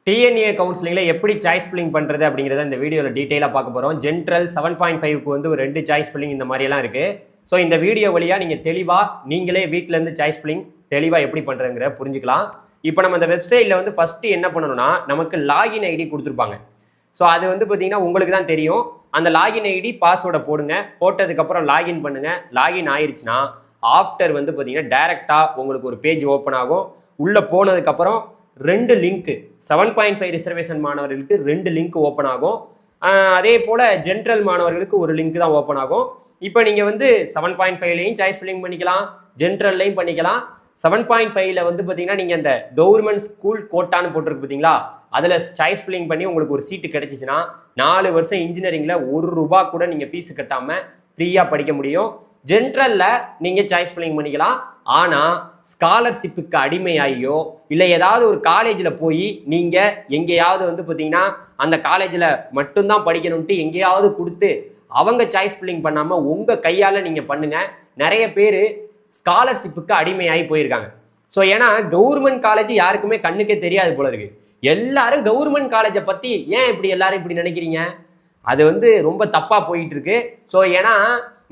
DNA கவுன்சிலிங்ல எப்படி choice filling பண்றது அப்படிங்கறத இந்த வீடியோல டீடைலா பார்க்க போறோம். ஜென்ரல் 7.5க்கு வந்து ஒரு 2 சாய்ஸ் ஃபில்லிங் இந்த மாதிரி எல்லாம் இருக்கு. ஸோ இந்த வீடியோ வழியா நீங்க தெளிவா நீங்களே வீட்ல இருந்து சாய்ஸ் ஃபில்லிங் தெளிவா எப்படி பண்றதுங்கிற புரிஞ்சுக்கலாம். இப்போ நம்ம அந்த வெப்சைட்ல வந்து ஃபர்ஸ்ட் என்ன பண்ணணும்னா நமக்கு லாகின் ஐடி கொடுத்துருப்பாங்க. ஸோ அது வந்து பார்த்தீங்கன்னா உங்களுக்கு தான் தெரியும். அந்த லாகின் ஐடி பாஸ்வேர்டை போடுங்க. போட்டதுக்கப்புறம் லாகின் பண்ணுங்க. லாகின் ஆயிடுச்சுன்னா ஆஃப்டர் வந்து பார்த்தீங்கன்னா டைரக்டா உங்களுக்கு ஒரு பேஜ் ஓப்பன் ஆகும். உள்ள போனதுக்கப்புறம் 2 லிங்க் 7.5 ரிசர்வேஷன் மாணவர்களுக்கு 2 லிங்க் ஓப்பன் ஆகும். அதே போல் ஜென்ரல் மாணவர்களுக்கு ஒரு லிங்க் தான் ஓப்பன் ஆகும். இப்போ நீங்கள் வந்து 7.5லையும் சாய்ஸ் ஃபில்லிங் பண்ணிக்கலாம், ஜென்ரல்லையும் பண்ணிக்கலாம். 7.5ல வந்து பார்த்தீங்கன்னா நீங்கள் அந்த கவர்மெண்ட் ஸ்கூல் கோட்டான்னு போட்டிருக்கு பார்த்தீங்களா, அதில் சாய்ஸ் ஃபில்லிங் பண்ணி உங்களுக்கு ஒரு சீட்டு கிடைச்சிச்சுன்னா 4 வருஷம் இன்ஜினியரிங்கில் ₹1 கூட நீங்கள் ஃபீஸ் கட்டாமல் ஃப்ரீயாக படிக்க முடியும். ஜென்ரலில் நீங்கள் சாய்ஸ் ஃபில்லிங் பண்ணிக்கலாம். ஆனால் ஸ்காலர்ஷிப்புக்கு அடிமையாகியோ இல்லை ஏதாவது ஒரு காலேஜில் போய் நீங்கள் எங்கேயாவது வந்து பார்த்தீங்கன்னா அந்த காலேஜில் மட்டும்தான் படிக்கணும்ட்டு எங்கேயாவது கொடுத்து அவங்க சாய்ஸ் ஃபில்லிங் பண்ணாமல் உங்கள் கையால் நீங்கள் பண்ணுங்கள். நிறைய பேர் ஸ்காலர்ஷிப்புக்கு அடிமையாகி போயிருக்காங்க. ஸோ ஏன்னா கவர்மெண்ட் காலேஜ் யாருக்குமே கண்ணுக்கே தெரியாது போல இருக்கு. எல்லாரும் கவர்மெண்ட் காலேஜை பற்றி ஏன் இப்படி எல்லாரும் இப்படி நினைக்கிறீங்க? அது வந்து ரொம்ப தப்பாக போயிட்டு இருக்கு. ஸோ ஏன்னா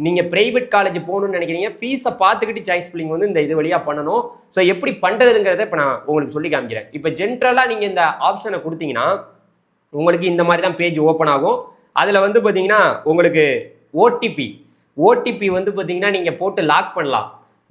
நீங்கள் ப்ரைவேட் காலேஜ் போகணும்னு நினைக்கிறீங்க, ஃபீஸை பார்த்துக்கிட்டு சாய்ஸ் ஃபில்லிங் வந்து இந்த இது வழியாக பண்ணணும். ஸோ எப்படி பண்ணுறதுங்கிறத இப்போ நான் உங்களுக்கு சொல்லி காமிக்கிறேன். இப்போ ஜென்ரலாக நீங்கள் இந்த ஆப்ஷனை கொடுத்தீங்கன்னா உங்களுக்கு இந்த மாதிரி தான் பேஜ் ஓப்பன் ஆகும். அதில் வந்து பார்த்தீங்கன்னா உங்களுக்கு ஓடிபி வந்து பார்த்தீங்கன்னா நீங்கள் போட்டு லாக் பண்ணலாம்.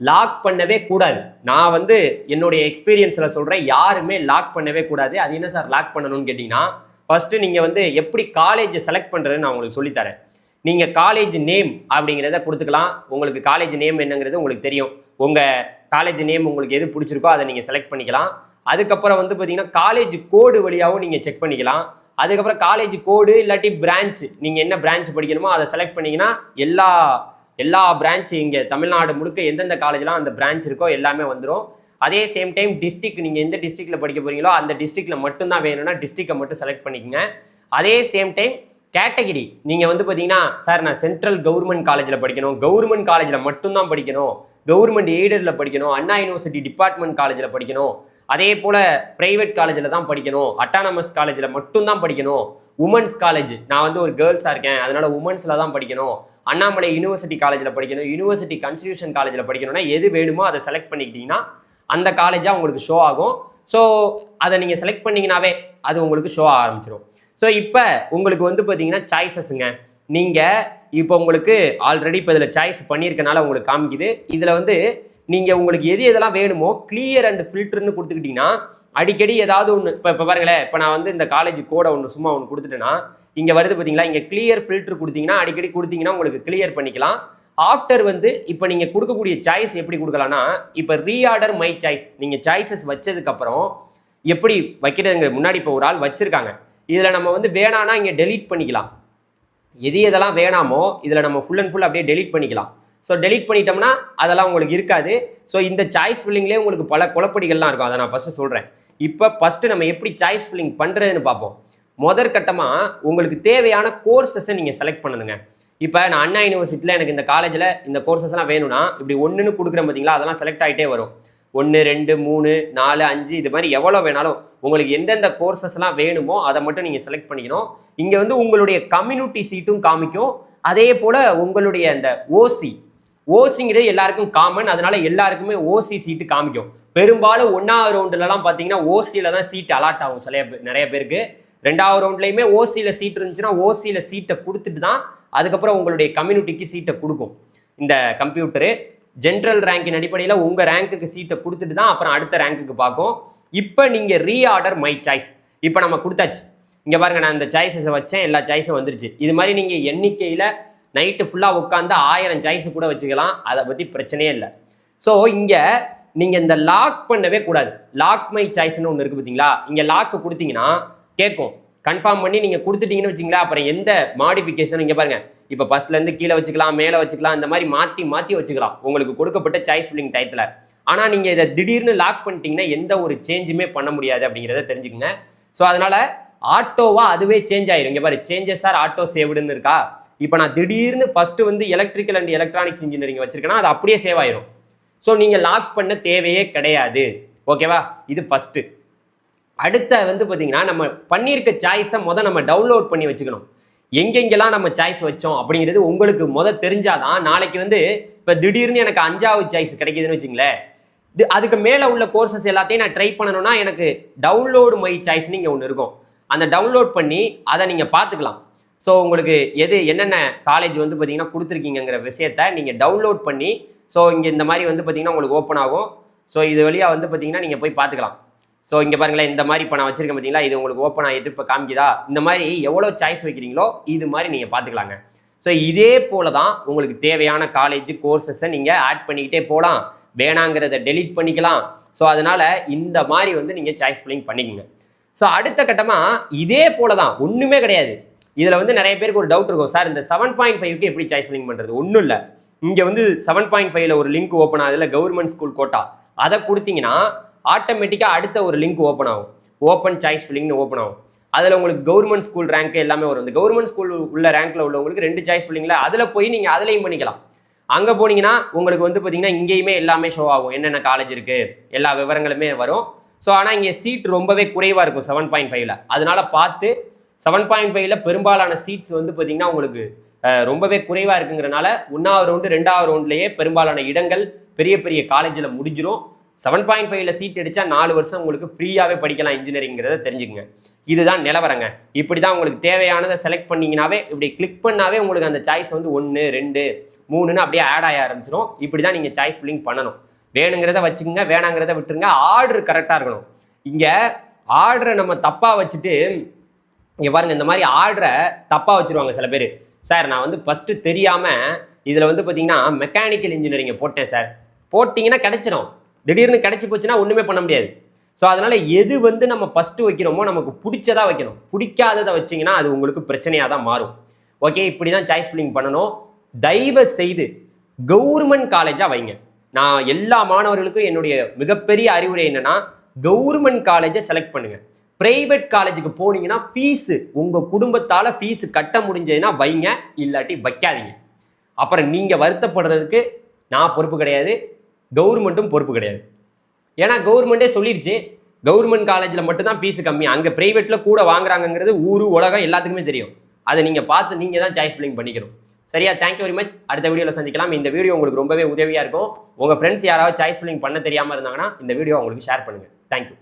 லாக் பண்ணவே கூடாது. நான் வந்து என்னுடைய எக்ஸ்பீரியன்ஸில் சொல்கிறேன், யாருமே லாக் பண்ணவே கூடாது. அது என்ன சார் லாக் பண்ணணும்னு கேட்டிங்கன்னா, ஃபஸ்ட்டு நீங்கள் வந்து எப்படி காலேஜை செலக்ட் பண்ணுறதுன்னு நான் உங்களுக்கு சொல்லித்தரேன். நீங்கள் காலேஜ் நேம் அப்படிங்கிறத கொடுத்துக்கலாம். உங்களுக்கு காலேஜ் நேம் என்னங்கிறது உங்களுக்கு தெரியும். உங்கள் காலேஜ் நேம் உங்களுக்கு எது பிடிச்சிருக்கோ அதை நீங்கள் செலக்ட் பண்ணிக்கலாம். அதுக்கப்புறம் வந்து பார்த்தீங்கன்னா காலேஜ் கோடு வழியாகவும் நீங்கள் செக் பண்ணிக்கலாம். அதுக்கப்புறம் காலேஜ் கோடு இல்லாட்டி பிரான்ச், நீங்கள் என்ன பிரான்ச் படிக்கணுமோ அதை செலக்ட் பண்ணிங்கன்னா எல்லா பிரான்ச் இங்கே தமிழ்நாடு முழுக்க எந்தெந்த காலேஜ்லாம் அந்த பிரான்ச் இருக்கோ எல்லாமே வந்துடும். அதே சேம் டைம் டிஸ்ட்ரிக்ட், நீங்கள் எந்த டிஸ்ட்ரிக்டில் படிக்க போகிறீங்களோ அந்த டிஸ்ட்ரிக்டில் மட்டும்தான் வேணும்னா டிஸ்ட்ரிக்டை மட்டும் செலக்ட் பண்ணிக்கோங்க. அதே சேம் டைம் கேட்டகிரி, நீங்கள் வந்து பார்த்தீங்கன்னா சார் நான் சென்ட்ரல் கவர்மெண்ட் காலேஜில் படிக்கணும், கவர்மெண்ட் காலேஜில் மட்டும்தான் படிக்கணும், கவர்மெண்ட் எய்டடில் படிக்கணும், அண்ணா யூனிவர்சிட்டி டிபார்ட்மெண்ட் காலேஜில் படிக்கணும், அதே போல் ப்ரைவேட் காலேஜில் தான் படிக்கணும், அட்டானமஸ் காலேஜில் மட்டும்தான் படிக்கணும், உமன்ஸ் காலேஜ் நான் வந்து ஒரு கேர்ள்ஸாக இருக்கேன் அதனால் உமன்ஸில் தான் படிக்கணும், அண்ணாமலை யூனிவர்சிட்டி காலேஜில் படிக்கணும், யூனிவர்சிட்டி கான்ஸ்டிடியூஷன் காலேஜில் படிக்கணும்னா எது வேணுமோ அதை செலக்ட் பண்ணிக்கிட்டிங்கன்னா அந்த காலேஜாக உங்களுக்கு ஷோ ஆகும். ஸோ அதை நீங்கள் செலக்ட் பண்ணிங்கனாவே அது உங்களுக்கு ஷோ ஆரம்பிச்சிடும். ஸோ இப்போ உங்களுக்கு வந்து பார்த்தீங்கன்னா சாய்ஸஸுங்க. நீங்கள் இப்போ உங்களுக்கு ஆல்ரெடி இப்போ இதில் சாய்ஸ் பண்ணியிருக்கனால உங்களுக்கு காமிக்குது. இதில் வந்து நீங்கள் உங்களுக்கு எது எதெல்லாம் வேணுமோ கிளியர் அண்ட் ஃபில்டர்னு கொடுத்துக்கிட்டிங்கன்னா அடிக்கடி ஏதாவது ஒன்று இப்போ பாருங்களேன், இப்போ நான் வந்து இந்த காலேஜ் கோடை சும்மா ஒன்று கொடுத்துட்டேன்னா இங்கே வருது பார்த்தீங்களா, இங்கே கிளியர் ஃபில்டர் கொடுத்தீங்கன்னா அடிக்கடி கொடுத்தீங்கன்னா உங்களுக்கு கிளியர் பண்ணிக்கலாம். ஆஃப்டர் வந்து இப்போ நீங்கள் கொடுக்கக்கூடிய சாய்ஸ் எப்படி கொடுக்கலாம்னா, இப்போ ரீஆர்டர் மை சாய்ஸ், நீங்கள் சாய்ஸஸ் வச்சதுக்கப்புறம் எப்படி வைக்கிறதுங்கிற முன்னாடி இப்போ ஒரு ஆள் வச்சுருக்காங்க. இதில் நம்ம வந்து வேணான்னா இங்கே டெலீட் பண்ணிக்கலாம். எதெல்லாம் வேணாமோ இதில் நம்ம ஃபுல் அண்ட் ஃபுல் அப்படியே டெலீட் பண்ணிக்கலாம். ஸோ டெலீட் பண்ணிட்டோம்னா அதெல்லாம் உங்களுக்கு இருக்காது. ஸோ இந்த சாய்ஸ் ஃபில்லிங்லேயே உங்களுக்கு பல குழப்படிகள்லாம் இருக்கும். அதை நான் ஃபஸ்ட்டு சொல்கிறேன். இப்போ ஃபஸ்ட்டு நம்ம எப்படி சாய்ஸ் ஃபில்லிங் பண்ணுறதுன்னு பார்ப்போம். முதற்கட்டமாக உங்களுக்கு தேவையான கோர்சஸை நீங்கள் செலக்ட் பண்ணணுங்க. இப்போ நான் அண்ணா யூனிவர்சிட்டியில் எனக்கு இந்த காலேஜில் இந்த கோர்சஸ்லாம் வேணும்னா இப்படி ஒன்றுன்னு கொடுக்குறேன் பார்த்தீங்களா, அதெல்லாம் செலக்ட் ஆகிட்டே வரும். 1 2 3 4 5 இது மாதிரி எவ்வளோ வேணாலும் உங்களுக்கு எந்தெந்த கோர்சஸ்லாம் வேணுமோ அதை மட்டும் நீங்கள் செலக்ட் பண்ணிக்கணும். இங்கே வந்து உங்களுடைய கம்யூனிட்டி சீட்டும் காமிக்கும். அதே போல் உங்களுடைய அந்த ஓசிங்கிறது எல்லாருக்கும் காமன், அதனால எல்லாருக்குமே ஓசி சீட்டு காமிக்கும். பெரும்பாலும் 1ஆவது ரவுண்டுலலாம் பார்த்தீங்கன்னா ஓசியில் தான் சீட் அலாட் ஆகும் நிறைய பேருக்கு. 2ஆவது ரவுண்ட்லையுமே ஓசியில் சீட் இருந்துச்சுன்னா ஓசியில் சீட்டை கொடுத்துட்டு தான் அதுக்கப்புறம் உங்களுடைய கம்யூனிட்டிக்கு சீட்டை கொடுக்கும் இந்த கம்ப்யூட்டரு. ஜென்ரல் ரேங்கின் அடிப்படையில் உங்கள் ரேங்க்குக்கு சீட்டை கொடுத்துட்டு தான் அப்புறம் அடுத்த ரேங்க்குக்கு பார்க்கும். இப்போ நீங்கள் ரீஆர்டர் மை சாய்ஸ் இப்போ நம்ம கொடுத்தாச்சு. இங்கே பாருங்கள், நான் இந்த சாய்ஸஸை வச்சேன், எல்லா சாய்ஸும் வந்துருச்சு. இது மாதிரி நீங்கள் எண்ணிக்கையில் நைட்டு ஃபுல்லாக உட்காந்து 1000 சாய்ஸு கூட வச்சுக்கலாம். அதை பற்றி பிரச்சனையே இல்லை. ஸோ இங்கே நீங்கள் இந்த லாக் பண்ணவே கூடாது. லாக் மை சாய்ஸ்ன்னு ஒன்று இருக்குது பார்த்தீங்களா, இங்கே லாக்கு கொடுத்தீங்கன்னா கேட்கும். கன்ஃபார்ம் பண்ணி நீங்கள் கொடுத்துட்டீங்கன்னு வச்சிங்களா, அப்புறம் எந்த மாடிஃபிகேஷனும் இங்கே பாருங்கள், இப்போ ஃபஸ்ட்லேருந்து கீழே வச்சுக்கலாம், மேலே வச்சுக்கலாம், இந்த மாதிரி மாற்றி வச்சுக்கலாம் உங்களுக்கு கொடுக்கப்பட்ட சாய்ஸ் ஃபில்லிங் டயத்தில். ஆனால் நீங்கள் இதை திடீர்னு லாக் பண்ணிட்டீங்கன்னா எந்த ஒரு சேஞ்சுமே பண்ண முடியாது அப்படிங்கிறத தெரிஞ்சுக்கங்க. ஸோ அதனால் ஆட்டோவாக அதுவே சேஞ்ச் ஆயிடும். இங்கே பாரு, சேஞ்சஸ் ஆர் ஆட்டோ சேவ்டுன்னு இருக்கா. இப்போ நான் திடீர்னு ஃபஸ்ட்டு வந்து எலக்ட்ரிக்கல் அண்ட் எலக்ட்ரானிக்ஸ் இன்ஜினியரிங் வச்சிருக்கேன்னா அது அப்படியே சேவ் ஆயிரும். ஸோ நீங்கள் லாக் பண்ண தேவையே கிடையாது. ஓகேவா, இது ஃபஸ்ட்டு. அடுத்த வந்து பார்த்தீங்கன்னா நம்ம பண்ணியிருக்க சாய்ஸை நம்ம டவுன்லோட் பண்ணி வச்சுக்கணும். எங்கெங்கெல்லாம் நம்ம சாய்ஸ் வச்சோம் அப்படிங்கிறது உங்களுக்கு தெரிஞ்சாதான் நாளைக்கு வந்து இப்போ திடீர்னு எனக்கு 5வது சாய்ஸ் கிடைக்குதுன்னு வச்சுங்களேன், அதுக்கு மேலே உள்ள கோர்சஸ் எல்லாத்தையும் நான் ட்ரை பண்ணணும்னா எனக்கு டவுன்லோடு மை சாய்ஸ்னு இங்கே ஒன்று இருக்கும். அந்த டவுன்லோட் பண்ணி அதை நீங்கள் பார்த்துக்கலாம். ஸோ உங்களுக்கு என்னென்ன காலேஜ் வந்து பார்த்தீங்கன்னா கொடுத்துருக்கீங்கிற விஷயத்த நீங்கள் டவுன்லோட் பண்ணி, ஸோ இங்கே இந்த மாதிரி வந்து பார்த்தீங்கன்னா உங்களுக்கு ஓப்பன் ஆகும். ஸோ இது வழியாக வந்து பார்த்தீங்கன்னா நீங்கள் போய் பார்த்துக்கலாம். ஸோ இங்கே பாருங்களேன், இந்த மாதிரி இப்போ நான் வச்சிருக்கேன் பார்த்தீங்களா, இது உங்களுக்கு ஓப்பன் ஆகிட்டு இப்போ காமிக்குதா? இந்த மாதிரி எவ்வளோ சாய்ஸ் வைக்கிறீங்களோ இது மாதிரி நீங்கள் பார்த்துக்கலாங்க. ஸோ இதே போல தான் உங்களுக்கு தேவையான காலேஜ் கோர்சஸை நீங்கள் ஆட் பண்ணிக்கிட்டே போகலாம், வேணாங்கிறத டெலீட் பண்ணிக்கலாம். ஸோ அதனால் இந்த மாதிரி வந்து நீங்கள் சாய்ஸ் ஃபில்லிங் பண்ணிக்கோங்க. ஸோ அடுத்த கட்டமாக இதே போல தான், ஒன்றுமே கிடையாது. இதில் வந்து நிறைய பேருக்கு ஒரு டவுட் இருக்கும், சார் இந்த 7.5க்கு எப்படி சாய்ஸ் ஃபில்லிங் பண்ணுறது? ஒன்றும் இல்லை, இங்கே வந்து 7.5ல் ஒரு லிங்க் ஓப்பன் ஆகுதுல, கவர்மெண்ட் ஸ்கூல் கோட்டா, அதை கொடுத்தீங்கன்னா ஆட்டோமேட்டிக்காக அடுத்த ஒரு லிங்க் ஓப்பன் ஆகும், ஓப்பன் சாய்ஸ் ஃபில்லிங்னு ஓப்பன் ஆகும். அதில் உங்களுக்கு கவர்மெண்ட் ஸ்கூல் ரேங்க் எல்லாமே வரும். இந்த கவர்மெண்ட் ஸ்கூல் உள்ள ரேங்க்கில் உள்ளவங்களுக்கு 2 சாய்ஸ் ஃபில்லிங்கில் அதில் போய் நீங்கள் அதுலேயும் பண்ணிக்கலாம். அங்கே போனீங்கன்னா உங்களுக்கு வந்து பார்த்தீங்கன்னா இங்கேயுமே எல்லாமே ஷோ ஆகும், என்னென்ன காலேஜ் இருக்குது எல்லா விவரங்களுமே வரும். ஸோ ஆனால் இங்கே சீட் ரொம்பவே குறைவாக இருக்கும் 7.5ல். அதனால பார்த்து 7.5ல் பெரும்பாலான சீட்ஸ் வந்து பார்த்தீங்கன்னா உங்களுக்கு ரொம்பவே குறைவாக இருக்குங்கிறனால 1வது ரவுண்டு 2வது ரவுண்ட்லேயே பெரும்பாலான இடங்கள் பெரிய பெரிய காலேஜில் முடிஞ்சிடும். 7.5ல் சீட் அடித்தா 4 வருஷம் உங்களுக்கு ஃப்ரீயாகவே படிக்கலாம் இன்ஜினியரிங்கிறத தெரிஞ்சுக்கங்க. இதுதான் நிலவரங்க. இப்படி தான் உங்களுக்கு தேவையானதை செலக்ட் பண்ணிங்கனாவே, இப்படி கிளிக் பண்ணாவே உங்களுக்கு அந்த சாய்ஸ் வந்து 1, 2, 3ன்னு அப்படியே ஆட் ஆக ஆரம்பிச்சிடும். இப்படி தான் நீங்கள் சாய்ஸ் ஃபில்லிங் பண்ணணும். வேணுங்கிறத வச்சுக்கோங்க, வேணாங்கிறத விட்டுருங்க. ஆர்டர் கரெக்டாக இருக்கணும். இங்கே ஆர்டரை நம்ம தப்பாக வச்சுட்டு, இங்கே பாருங்கள், இந்த மாதிரி ஆர்டரை தப்பாக வச்சுருவாங்க சில பேர். சார் நான் வந்து ஃபஸ்ட்டு தெரியாமல் இதில் வந்து பார்த்தீங்கன்னா மெக்கானிக்கல் இன்ஜினியரிங்கை போட்டேன் சார், போட்டிங்கன்னா கிடச்சிடும், திடீர்னு கிடச்சி போச்சுன்னா ஒன்றுமே பண்ண முடியாது. ஸோ அதனால் எது வந்து நம்ம ஃபஸ்ட்டு வைக்கிறோமோ நமக்கு பிடிச்சதாக வைக்கணும். பிடிக்காததை வச்சிங்கன்னா அது உங்களுக்கு பிரச்சனையாக தான் மாறும். ஓகே, இப்படி தான் சாய்ஸ் ஃபில்லிங் பண்ணணும். தயவு செய்து கவர்மெண்ட் காலேஜாக வைங்க. நான் எல்லா மாணவர்களுக்கும் என்னுடைய மிகப்பெரிய அறிவுரை என்னென்னா, கவர்மெண்ட் காலேஜை செலக்ட் பண்ணுங்கள். ப்ரைவேட் காலேஜுக்கு போனீங்கன்னா ஃபீஸு, உங்கள் குடும்பத்தால் ஃபீஸு கட்ட முடிஞ்சதுன்னா வைங்க, இல்லாட்டி வைக்காதீங்க. அப்புறம் நீங்கள் வருத்தப்படுறதுக்கு நான் பொறுப்பு கிடையாது, கவர்மெண்ட்டும் பொறுப்பு கிடையாது. ஏன்னா கவர்மெண்ட்டே சொல்லிடுச்சு, கவர்மெண்ட் காலேஜில் மட்டும்தான் ஃபீஸு கம்மி, அங்கே ப்ரைவேட்டில் கூட வாங்குறாங்கிறது ஊர் உலகம் எல்லாத்துக்குமே தெரியும். அதை நீங்கள் பார்த்து நீங்கள் தான் சாய்ஸ் ஃபில்லிங் பண்ணிக்கணும். சரியா? Thank you very much. அடுத்த வீடியோவில் சந்திக்கலாம். இந்த வீடியோ உங்களுக்கு ரொம்பவே உதவியாக இருக்கும். உங்கள் ஃப்ரெண்ட்ஸ் யாராவது சாய்ஸ் ஃபில்லிங் பண்ண தெரியாமல் இருந்தாங்கன்னா இந்த வீடியோ உங்களுக்கு ஷேர் பண்ணுங்கள். தேங்க்யூ.